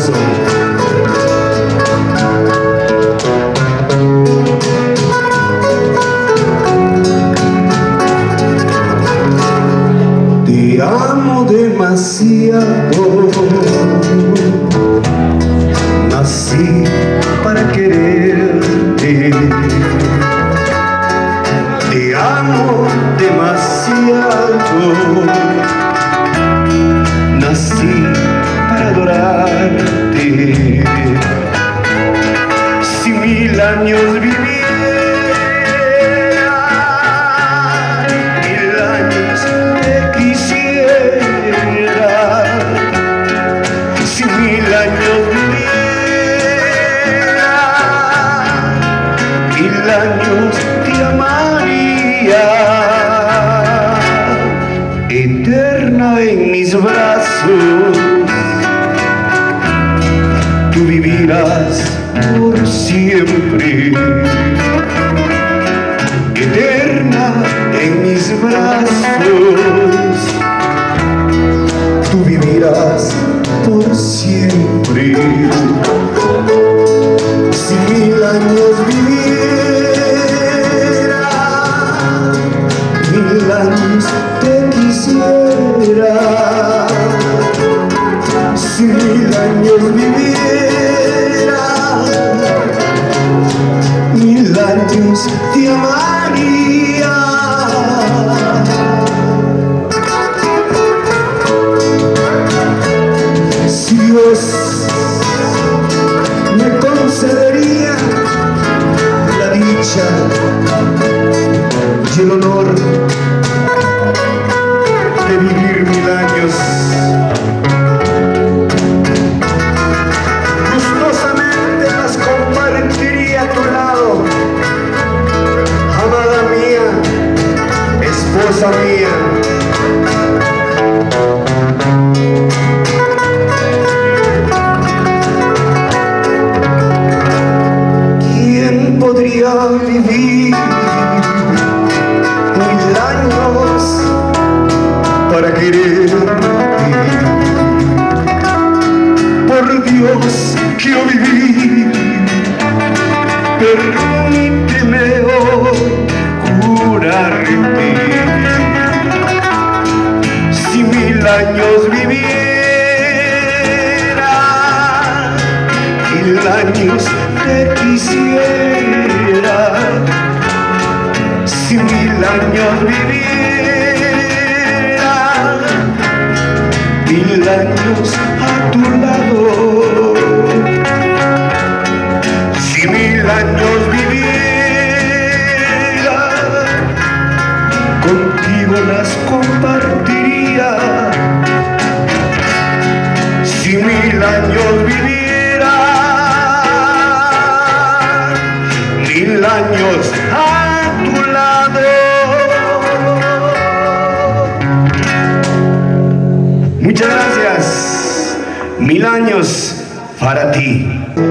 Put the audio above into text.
corazón. Te amo demasiado, nací para quererte. Te amo demasiado, nací para adorarte. Si 1000 años viviera, 1000 años te quisiera. Si 1000 años viviera, 1000 años te amaría. Eterna en mis brazos, tú vivirás por siempre. Eterna en mis brazos, tú vivirás por siempre. Si 1000 años viviera, 1000 años te quisiera. Si 1000 años viviera, 1000 años te amaría. Si Dios me concedería la dicha y el honor de vivir 1000 años, gustosamente las compartiría a tu lado, amada mía, esposa mía. ¿Quién podría vivir 1000 años para quererte? Por Dios, quiero vivir. Permíteme hoy jurarte. Si 1000 años viviera, 1000 años te quisiera. Si 1000 años viviera, 1000 años a tu lado. Si 1000 años viviera, contigo las compartiría. Si 1000 años viviera, 1000 años a tu lado. Muchas gracias. 1000 años para ti.